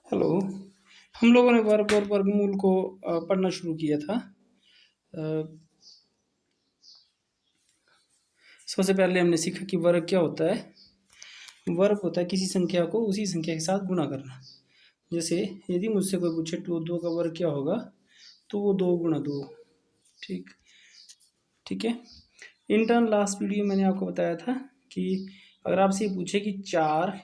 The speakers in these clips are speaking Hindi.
हेलो। हम लोगों ने वर्ग और वर्गमूल को पढ़ना शुरू किया था। अ, सबसे पहले हमने सीखा कि वर्ग क्या होता है। वर्ग होता है किसी संख्या को उसी संख्या के साथ गुणा करना। जैसे यदि मुझसे कोई पूछे तो दो का वर्ग क्या होगा, तो वो दो गुणा दो। ठीक ठीक है। इंटर्न लास्ट वीडियो मैंने आपको बताया था कि अगर आपसे ये पूछे कि चार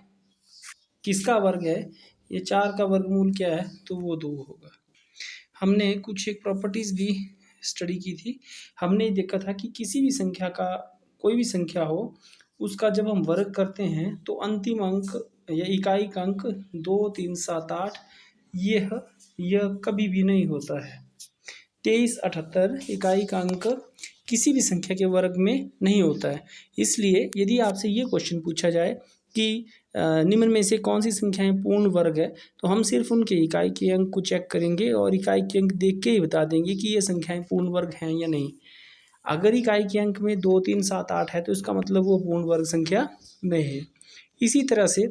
किसका वर्ग है, ये चार का वर्गमूल क्या है, तो वो दो होगा। हमने कुछ एक प्रॉपर्टीज़ भी स्टडी की थी। हमने देखा था कि किसी भी संख्या का, कोई भी संख्या हो, उसका जब हम वर्ग करते हैं तो अंतिम अंक या इकाई का अंक 2, 3, 7, 8 यह यह कभी भी नहीं होता है। 23, 78 इकाई का अंक किसी भी संख्या के वर्ग में नहीं होता है। इसलिए यदि आपसे ये क्वेश्चन पूछा जाए कि निम्न में से कौन सी संख्याएं पूर्ण वर्ग है, तो हम सिर्फ उनके इकाई के अंक को चेक करेंगे और इकाई के अंक देख के ही बता देंगे कि ये संख्याएं पूर्ण वर्ग हैं या नहीं। अगर इकाई के अंक में 2, 3, 7, 8 है तो इसका मतलब वो पूर्ण वर्ग संख्या नहीं है। इसी तरह से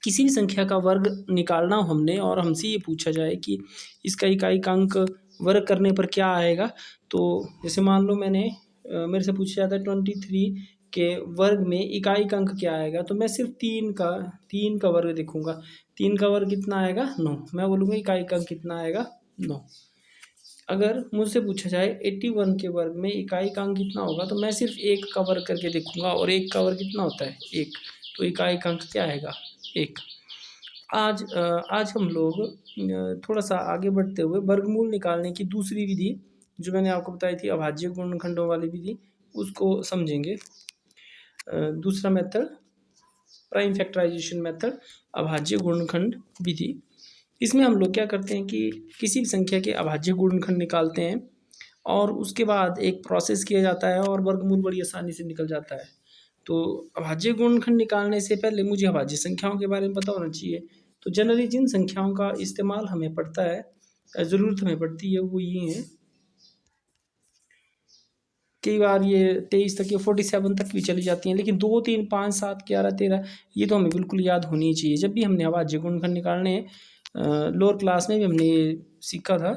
किसी भी संख्या का वर्ग निकालना हो हमने और हमसे ये पूछा जाए कि इसका इकाई का अंक वर्ग करने पर क्या आएगा, तो जैसे मान लो मेरे से पूछा जाता है 23 के वर्ग में इकाई का अंक क्या आएगा, तो मैं सिर्फ तीन का वर्ग देखूंगा। तीन का वर्ग कितना आएगा, 9। मैं बोलूँगा इकाई का अंक कितना आएगा, 9। अगर मुझसे पूछा जाए 81 के वर्ग में इकाई का अंक कितना होगा, तो मैं सिर्फ एक का वर्ग करके देखूंगा और एक का वर्ग कितना होता है, एक। तो इकाई का अंक क्या आएगा, एक। आज हम लोग थोड़ा सा आगे बढ़ते हुए वर्गमूल निकालने की दूसरी विधि, जो मैंने आपको बताई थी अभाज्य गुणनखंडों वाली विधि, उसको समझेंगे। दूसरा मेथड प्राइम फैक्टराइजेशन मेथड, अभाज्य गुणनखंड विधि। इसमें हम लोग क्या करते हैं कि किसी भी संख्या के अभाज्य गुणनखंड निकालते हैं और उसके बाद एक प्रोसेस किया जाता है और वर्गमूल बड़ी आसानी से निकल जाता है। तो अभाज्य गुणनखंड निकालने से पहले मुझे अभाज्य संख्याओं के बारे में पता होना चाहिए। तो जनरली जिन संख्याओं का इस्तेमाल हमें पड़ता है, ज़रूरत हमें पड़ती है, वो ये हैं। कई बार ये 23 तक, ये 47 तक भी चली जाती हैं, लेकिन 2, 3, 5, 7, 11, 13 ये तो हमें बिल्कुल याद होनी ही चाहिए। जब भी हमने अभाज्य गुणनखंड निकालने लोअर क्लास में भी हमने ये सीखा था,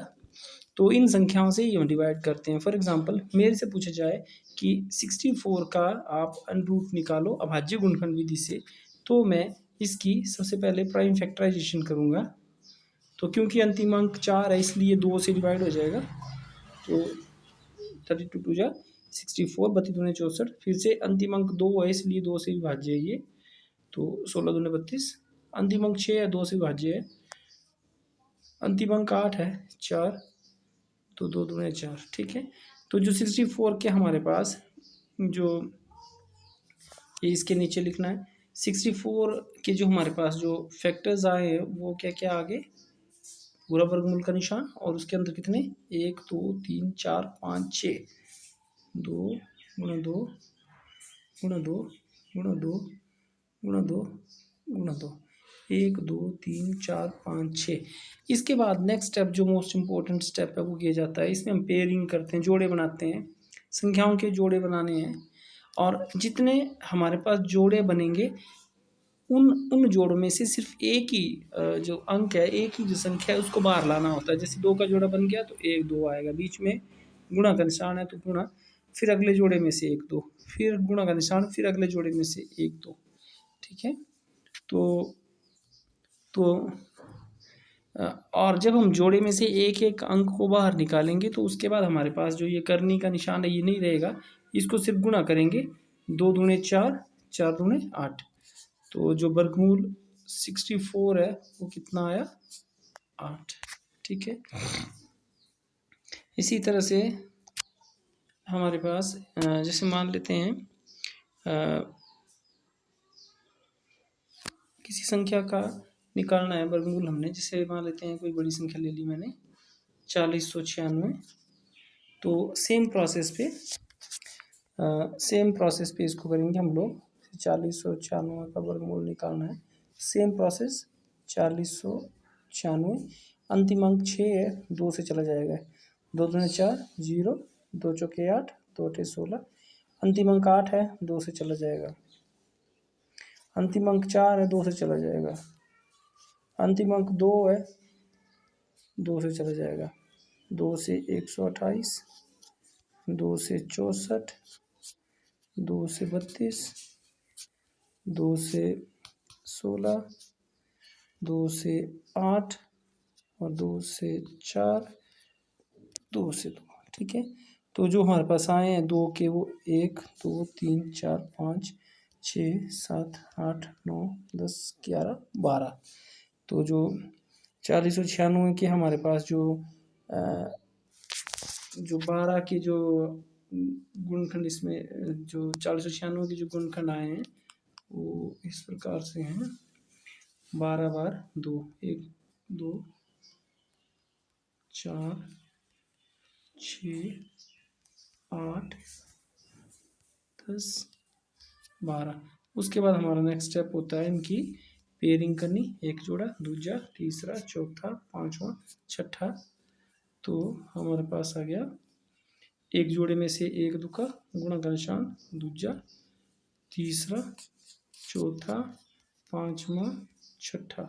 तो इन संख्याओं से ही हम डिवाइड करते हैं। फॉर एग्जांपल मेरे से पूछा जाए कि 64 का आप अनरूट निकालो अभाज्य गुणनखंड विधि से, तो मैं इसकी सबसे पहले प्राइम फैक्टराइजेशन करूँगा। तो क्योंकि अंतिम अंक 4 है, इसलिए 2 से डिवाइड हो जाएगा। तो 32 टू जा 64, 32 दूनी 64, फिर से अंतिम अंक 2 है, इसलिए 2 से विभाज्य है ये। तो 16 दूनी 32, अंतिम अंक 6 है, 2 से विभाज्य है। अंतिम अंक 8 है, 4, तो 2 दूनी 4। ठीक है। तो जो 64 के हमारे पास जो ये इसके नीचे लिखना है, 64 के जो हमारे पास जो फैक्टर्स आए हैं वो क्या क्या आगे, पूरा वर्गमूल का निशान और उसके अंदर कितने, 1, 2, 3, 4, 5, 6, 2 गुणा 2 गुणा 2 गुणा 2 गुणा 2 गुणा 2, 1, 2, 3, 4, 5, 6। इसके बाद नेक्स्ट स्टेप जो मोस्ट इम्पोर्टेंट स्टेप है वो किया जाता है। इसमें हम पेयरिंग करते हैं, जोड़े बनाते हैं, संख्याओं के जोड़े बनाने हैं। और जितने हमारे पास जोड़े बनेंगे उन उन जोड़ों में से सिर्फ एक ही जो अंक है, एक ही जो संख्या है उसको बाहर लाना होता है। जैसे 2 का जोड़ा बन गया तो 1, 2 आएगा, बीच में गुणा का निशान है तो गुणा, फिर अगले जोड़े में से 1, 2, फिर गुणा का निशान, फिर अगले जोड़े में से 1, 2। ठीक है। तो तो और जब हम जोड़े में से एक एक अंक को बाहर निकालेंगे तो उसके बाद हमारे पास जो ये करनी का निशान है ये नहीं रहेगा, इसको सिर्फ गुणा करेंगे। 2 दूने 4, 4 दूने 8। तो जो वर्गमूल 64 है वो कितना आया, 8। ठीक है। इसी तरह से हमारे पास जैसे मान लेते हैं किसी संख्या का निकालना है वर्गमूल हमने, जैसे मान लेते हैं कोई बड़ी संख्या ले ली मैंने 4096। तो सेम प्रोसेस पे इसको करेंगे हम लोग। 4096 का वर्गमूल निकालना है, सेम प्रोसेस। 4096, अंतिम अंक 6 है, 2 से चला जाएगा। 2 दूनी 4, 0, 2 चौके 8, 2 अठे 16, अंतिम अंक 8 है, 2 से चला जाएगा। अंतिम अंक 4 है, 2 से चला जाएगा। अंतिम अंक 2 है, 2 से चला जाएगा, 2 से 128, 2 से 64, 2 से 32, 2 से 16, 2 से 8 और 2 से 4, 2 से 2। ठीक है, तो जो हमारे पास आए हैं 2 के वो 1 2 3 4 5 6 7 8 9 10 11 12। तो जो 4096 के हमारे पास जो 12 के जो गुणनखंड इसमें जो 4096 के जो गुणनखंड आए हैं वो इस प्रकार से हैं, 12 बार 2, 1 2 4 6 8 10 12। उसके बाद हमारा नेक्स्ट स्टेप होता है इनकी पेयरिंग करनी, एक जोड़ा, दूजा, तीसरा, चौथा, पांचवा, छठा। तो हमारे पास आ गया एक जोड़े में से एक दुका, गुणा का निशान, दूजा, तीसरा, चौथा, पांचवा, छठा।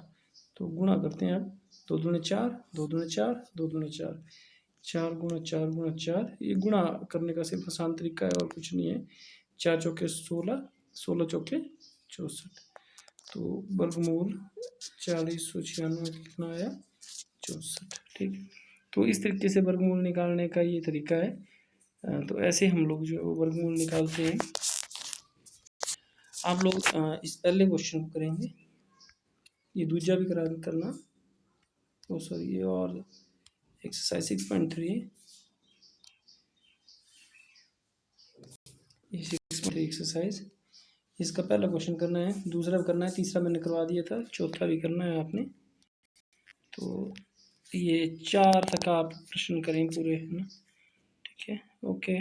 तो गुणा करते हैं अब, 2 दूने 4, 2 दूने 4, 2 दूने 4, 4 गुणा 4 गुणा 4। ये गुणा करने का सिर्फ आसान तरीका है और कुछ नहीं है। 4 चौके 16, 16 चौके 64। तो वर्गमूल 4096 कितना आया, 64। ठीक, तो इस तरीके से वर्गमूल निकालने का ये तरीका है। तो ऐसे हम लोग जो वर्गमूल निकालते हैं। आप लोग इस पहले क्वेश्चन को करेंगे, ये दूसरा भी करना, ओ सॉरी ये और एक्सरसाइज 6.3, ये 6.3 एक्सरसाइज, इसका पहला क्वेश्चन करना है, दूसरा भी करना है, तीसरा मैंने करवा दिया था, चौथा भी करना है आपने। तो ये 4 तक आप प्रश्न करें पूरे, है ना। ठीक है, ओके।